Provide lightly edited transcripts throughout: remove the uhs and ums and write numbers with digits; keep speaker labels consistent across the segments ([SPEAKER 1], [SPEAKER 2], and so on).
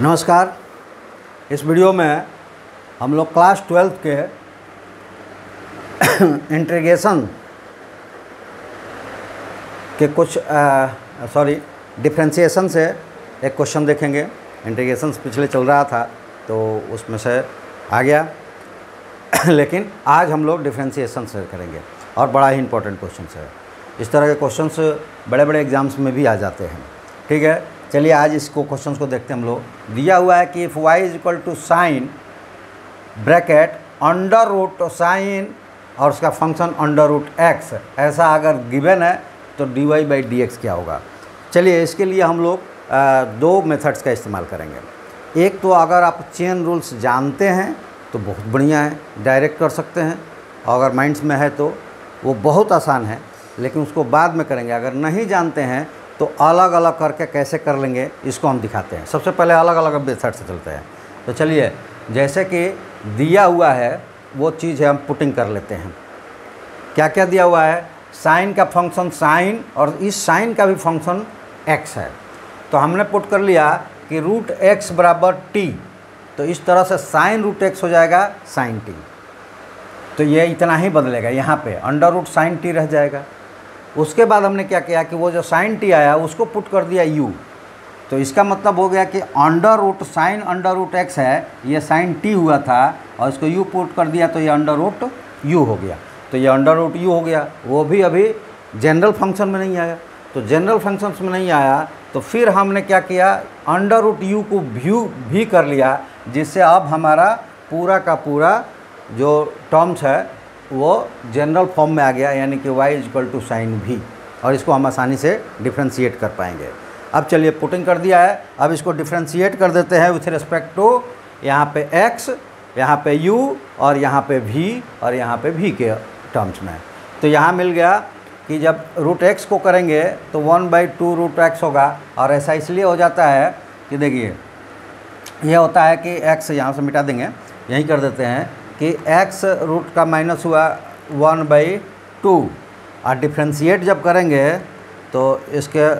[SPEAKER 1] नमस्कार। इस वीडियो में हम लोग क्लास 12 के इंटीग्रेशन के कुछ डिफ्रेंशिएशन से एक क्वेश्चन देखेंगे। इंटीग्रेशन पिछले चल रहा था तो उसमें से आ गया लेकिन आज हम लोग डिफ्रेंशिएशन से करेंगे और बड़ा ही इंपॉर्टेंट क्वेश्चन है। इस तरह के क्वेश्चंस बड़े बड़े एग्जाम्स में भी आ जाते हैं। ठीक है, चलिए आज इसको क्वेश्चंस को देखते हैं हम लोग। दिया हुआ है कि if y is equal to sine bracket under root sine और उसका फंक्शन अंडर रूट एक्स, ऐसा अगर गिवन है तो dy बाई डी एक्स क्या होगा। चलिए इसके लिए हम लोग दो मेथड्स का इस्तेमाल करेंगे। एक तो अगर आप चेन रूल्स जानते हैं तो बहुत बढ़िया है, डायरेक्ट कर सकते हैं। अगर माइंड्स में है तो वो बहुत आसान है, लेकिन उसको बाद में करेंगे। अगर नहीं जानते हैं तो अलग अलग करके कैसे कर लेंगे इसको हम दिखाते हैं। सबसे पहले अलग अलग मेथड से चलते हैं। तो चलिए, जैसे कि दिया हुआ है वो चीज़ है, हम पुटिंग कर लेते हैं। क्या क्या दिया हुआ है? साइन का फंक्शन साइन और इस साइन का भी फंक्शन एक्स है। तो हमने पुट कर लिया कि रूट एक्स बराबर टी, तो इस तरह से साइन रूट एक्स हो जाएगा साइन टी। तो ये इतना ही बदलेगा, यहाँ पे अंडर रूट साइन टी रह जाएगा। उसके बाद हमने क्या किया कि वो जो साइन टी आया उसको पुट कर दिया यू। तो इसका मतलब हो गया कि under root sine under root x है, ये साइन टी हुआ था और इसको यू पुट कर दिया तो ये अंडर रूट यू हो गया। तो ये अंडर रूट यू हो गया, वो भी अभी जनरल फंक्शन में नहीं आया। तो जनरल फंक्शंस में नहीं आया तो फिर हमने क्या किया, अंडर रूट यू को भी कर लिया, जिससे अब हमारा पूरा का पूरा जो टर्म्स है वो जनरल फॉर्म में आ गया, यानी कि y is equal to sine भी, और इसको हम आसानी से डिफ्रेंशिएट कर पाएंगे। अब चलिए पुटिंग कर दिया है, अब इसको डिफ्रेंशिएट कर देते हैं विथ रिस्पेक्ट टू यहाँ पे x, यहाँ पे u और यहाँ पे v और यहाँ पे v के टर्म्स में। तो यहाँ मिल गया कि जब रूट x को करेंगे तो 1/2 रूट x होगा। और ऐसा इसलिए हो जाता है कि देखिए ये होता है कि x यहाँ से मिटा देंगे, यहीं कर देते हैं कि x रूट का माइनस हुआ 1/2 और डिफ्रेंशिएट जब करेंगे तो इसके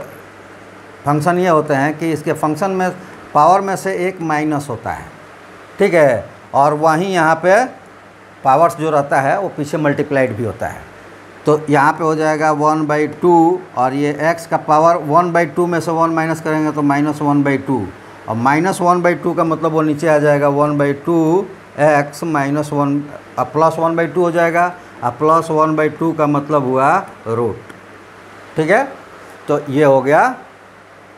[SPEAKER 1] फंक्शन ये होते हैं कि इसके फंक्शन में पावर में से एक माइनस होता है। ठीक है, और वहीं यहाँ पे पावर्स जो रहता है वो पीछे मल्टीप्लाइड भी होता है। तो यहाँ पे हो जाएगा 1/2 और ये x का पावर 1/2 में से 1 माइनस करेंगे तो -1/2 और -1/2 का मतलब वो नीचे आ जाएगा 1/2 x माइनस 1 प्लस 1/2 हो जाएगा और प्लस 1/2 का मतलब हुआ रूट। ठीक है, तो ये हो गया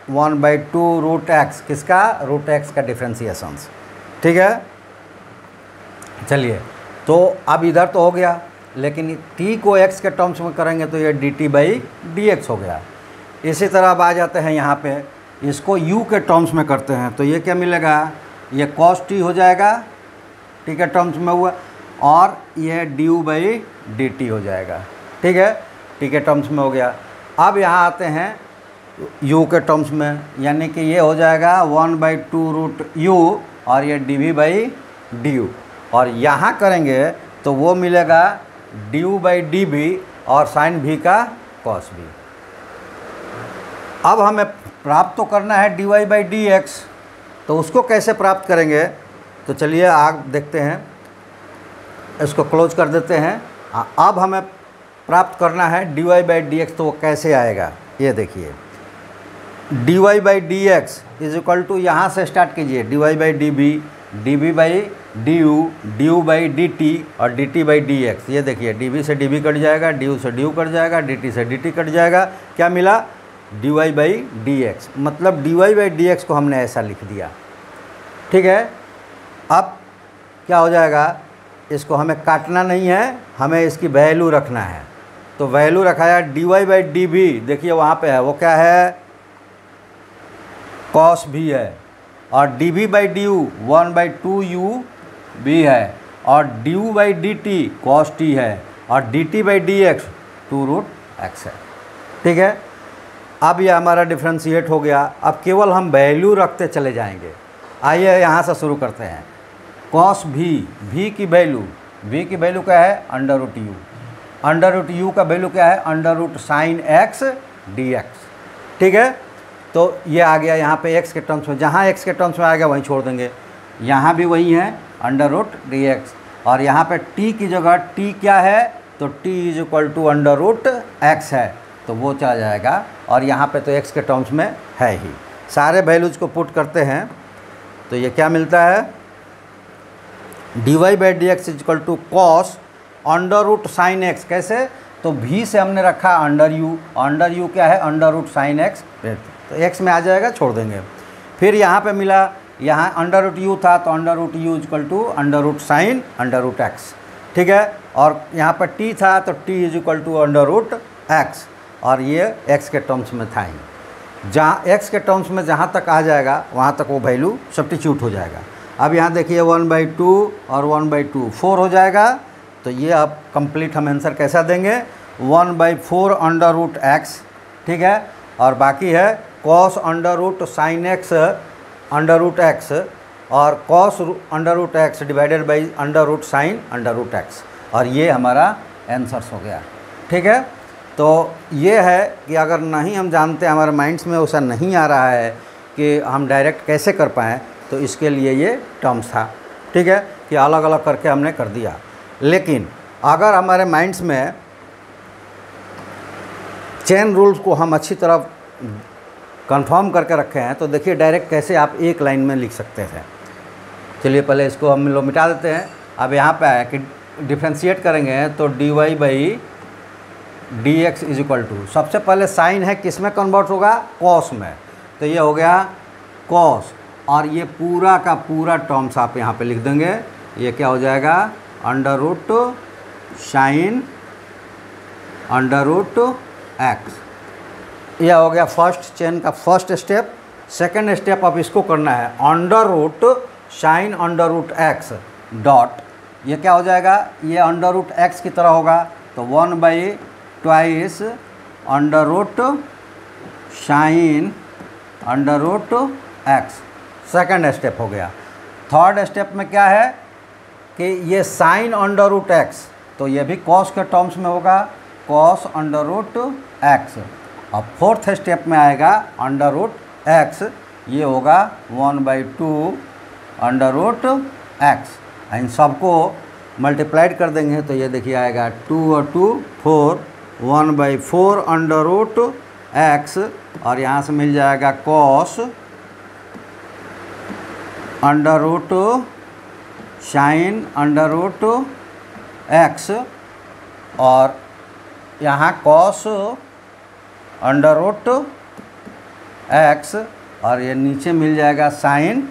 [SPEAKER 1] 1/2 रूट एक्स, किसका? रूट एक्स का डिफ्रेंशिएशंस। ठीक है, चलिए तो अब इधर तो हो गया, लेकिन t को x के टर्म्स में करेंगे तो ये dt बाई डी एक्स हो गया। इसी तरह अब आ जाते हैं यहाँ पे, इसको u के टर्म्स में करते हैं तो ये क्या मिलेगा, ये cos t हो जाएगा, ठीक है, टर्म्स में हुआ, और ये du बाई डी टी हो जाएगा। ठीक है, t के टर्म्स में हो गया। अब यहाँ आते हैं u के टर्म्स में, यानी कि ये हो जाएगा 1/2 रूट u और ये dv बाई du, और यहाँ करेंगे तो वो मिलेगा du बाई dv और साइन v का cos v। अब हमें प्राप्त तो करना है dy बाई डी एक्स, तो उसको कैसे प्राप्त करेंगे? तो चलिए आग देखते हैं, इसको क्लोज कर देते हैं। अब हमें प्राप्त करना है dy बाई डी एक्स, तो वो कैसे आएगा ये देखिए। dy by d x is equal to, यहाँ से स्टार्ट कीजिए, dy by dv, dv by du by dt और dt बाई dx। ये देखिए dv से dv कट जाएगा, du से du कट जाएगा, dt से dt कट जाएगा। क्या मिला? dy बाई dx, मतलब dy बाई dx को हमने ऐसा लिख दिया। ठीक है, अब क्या हो जाएगा, इसको हमें काटना नहीं है, हमें इसकी वैल्यू रखना है। तो वैल्यू रखाया dy बाई dv, देखिए वहाँ पे है, वो क्या है, cos v है, और dv by du 1/2 u v है, और du by dt cos t है, और dt by dx 2 root x है। ठीक है, अब ये हमारा डिफ्रेंशिएट हो गया। अब केवल हम वैल्यू रखते चले जाएंगे। आइए यहाँ से शुरू करते हैं। cos v की वैल्यू क्या है, under root u, under root u का वैल्यू क्या है, under root sine x dx। ठीक है, तो ये आ गया यहाँ पे x के टर्म्स में, जहाँ x के टर्म्स में आ गया वहीं छोड़ देंगे। यहाँ भी वही है अंडर रूट dx, और यहाँ पे t की जगह t क्या है, तो t is equal to under root x है, तो वो चला जाएगा। और यहाँ पे तो x के टर्म्स में है ही। सारे वैल्यूज को पुट करते हैं तो ये क्या मिलता है, dy by d x is equal to cos under root sine x. कैसे, तो v से हमने रखा अंडर यू क्या है, अंडर रूट साइन एक्स, तो x में आ जाएगा, छोड़ देंगे। फिर यहाँ पे मिला, यहाँ अंडर रूट यू था तो under root u equal to under root sine under root x, ठीक है। और यहाँ पर t था तो t is equal to under root x, और ये x के टर्म्स में था ही। जहाँ x के टर्म्स में जहाँ तक आ जाएगा वहाँ तक वो वैल्यू सब्स्टिट्यूट हो जाएगा। अब यहाँ देखिए 1/2 और 1/2 4 हो जाएगा, तो ये अब कंप्लीट हम आंसर कैसा देंगे, 1/4 अंडर रूट एक्स, ठीक है। और बाकी है cos under root sine x under root x, और cos under root x divided by under root sine under root x, और ये हमारा आंसर्स हो गया, ठीक है। तो ये है कि अगर नहीं हम जानते, हमारे माइंड्स में वैसा नहीं आ रहा है कि हम डायरेक्ट कैसे कर पाएँ, तो इसके लिए ये टर्म्स था, ठीक है, कि अलग अलग करके हमने कर दिया। लेकिन अगर हमारे माइंड्स में चेन रूल्स को हम अच्छी तरह कंफर्म करके रखे हैं, तो देखिए डायरेक्ट कैसे आप एक लाइन में लिख सकते थे। चलिए पहले इसको हम लोग मिटा देते हैं। अब यहाँ पे है कि डिफ्रेंशिएट करेंगे तो dy by d x is equal to, सबसे पहले साइन है किस में कन्वर्ट होगा, कॉस में, तो ये हो गया कॉस, और ये पूरा का पूरा टर्म्स आप यहाँ पे लिख देंगे। ये क्या हो जाएगा, under root sine under root x. यह हो गया फर्स्ट चेन का फर्स्ट स्टेप। सेकंड स्टेप अब इसको करना है, under root sine under root x dot, ये क्या हो जाएगा, ये अंडर रूट एक्स की तरह होगा, तो 1/2 under root sine under root x, second step हो गया। थर्ड स्टेप में क्या है कि ये साइन अंडर रूट एक्स, तो ये भी कॉस के टर्म्स में होगा, कॉस अंडर रूट एक्स। अब फोर्थ स्टेप में आएगा अंडर रूट एक्स, ये होगा 1/2 अंडर रूट एक्स। इन सबको मल्टीप्लाइड कर देंगे तो ये देखिए आएगा 2 और 2 4, 1/4 अंडर रूट एक्स, और यहाँ से मिल जाएगा cos under root sine under root x, और यहाँ कॉस अंडर रूट एक्स, और ये नीचे मिल जाएगा साइन,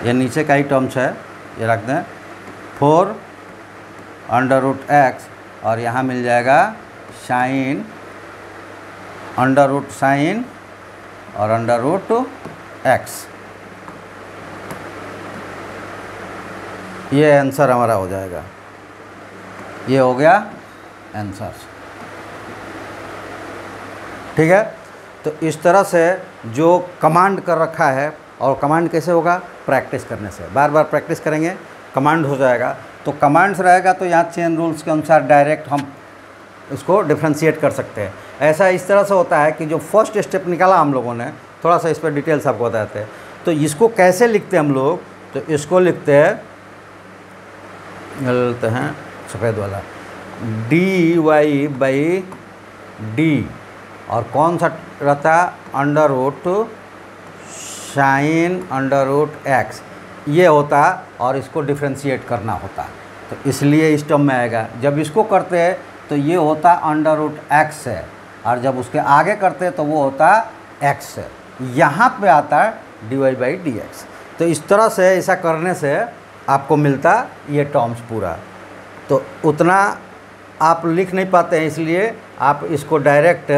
[SPEAKER 1] ये नीचे का ही टर्म्स है, ये रख दें 4 अंडर रूट एक्स, और यहाँ मिल जाएगा साइन अंडर रूट साइन और अंडर रूट एक्स। ये आंसर हमारा हो जाएगा, ये हो गया आंसर, ठीक है। तो इस तरह से जो कमांड कर रखा है, और कमांड कैसे होगा, प्रैक्टिस करने से, बार बार प्रैक्टिस करेंगे कमांड हो जाएगा। तो कमांड्स रहेगा तो यहाँ चेन रूल्स के अनुसार डायरेक्ट हम उसको डिफ्रेंशिएट कर सकते हैं। ऐसा इस तरह से होता है कि जो फर्स्ट स्टेप निकाला हम लोगों ने, थोड़ा सा इस पर डिटेल्स आपको बताते हैं। तो इसको कैसे लिखते हैं हम लोग, तो इसको लिखते हैं सफ़ेद वाला dy बाई डी, और कौन सा रहता है, under root sine under root x, ये होता है, और इसको डिफ्रेंशिएट करना होता है, तो इसलिए इस टर्म में आएगा। जब इसको करते हैं तो ये होता अंडर रूट एक्स है, और जब उसके आगे करते हैं तो वो होता एक्स है। यहाँ पे आता है dy बाई डी एक्स। तो इस तरह से ऐसा करने से आपको मिलता ये टर्म्स पूरा। तो उतना आप लिख नहीं पाते हैं, इसलिए आप इसको डायरेक्ट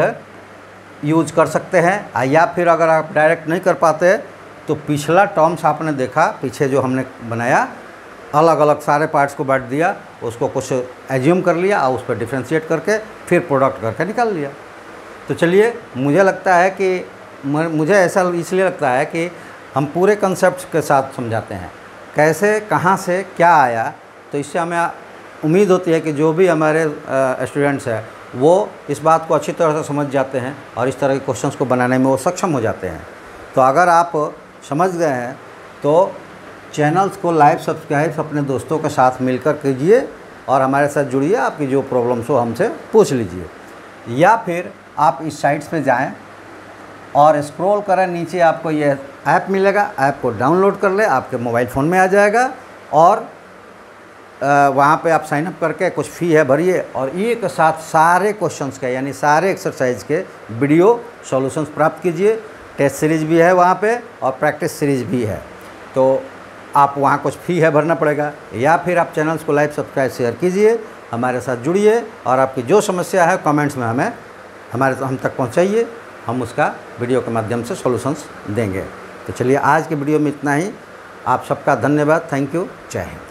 [SPEAKER 1] यूज कर सकते हैं, या फिर अगर आप डायरेक्ट नहीं कर पाते तो पिछला टर्म्स आपने देखा, पीछे जो हमने बनाया अलग अलग सारे पार्ट्स को बांट दिया, उसको कुछ एज्यूम कर लिया और उस पर डिफ्रेंशिएट करके फिर प्रोडक्ट करके निकाल लिया। तो चलिए, मुझे लगता है कि मुझे ऐसा इसलिए लगता है कि हम पूरे कंसेप्ट के साथ समझाते हैं, कैसे कहाँ से क्या आया, तो इससे हमें उम्मीद होती है कि जो भी हमारे स्टूडेंट्स हैं वो इस बात को अच्छी तरह से समझ जाते हैं और इस तरह के क्वेश्चंस को बनाने में वो सक्षम हो जाते हैं। तो अगर आप समझ गए हैं तो चैनल्स को लाइव सब्सक्राइब अपने दोस्तों के साथ मिलकर कीजिए और हमारे साथ जुड़िए। आपकी जो प्रॉब्लम्स हो हमसे पूछ लीजिए, या फिर आप इस साइट्स पे जाएं और स्क्रॉल करें, नीचे आपको ये ऐप मिलेगा, ऐप को डाउनलोड कर ले, आपके मोबाइल फ़ोन में आ जाएगा और वहाँ पे आप साइन अप करके कुछ फ़ी है भरिए और एक साथ सारे क्वेश्चंस के यानी सारे एक्सरसाइज के वीडियो सॉल्यूशंस प्राप्त कीजिए। टेस्ट सीरीज़ भी है वहाँ पे और प्रैक्टिस सीरीज़ भी है। तो आप वहाँ कुछ फ़ी है भरना पड़ेगा, या फिर आप चैनल्स को लाइक सब्सक्राइब शेयर कीजिए, हमारे साथ जुड़िए और आपकी जो समस्या है कमेंट्स में हम तक पहुँचाइए, हम उसका वीडियो के माध्यम से सॉल्यूशंस देंगे। तो चलिए आज के वीडियो में इतना ही। आप सबका धन्यवाद। Thank you. जय हिंद।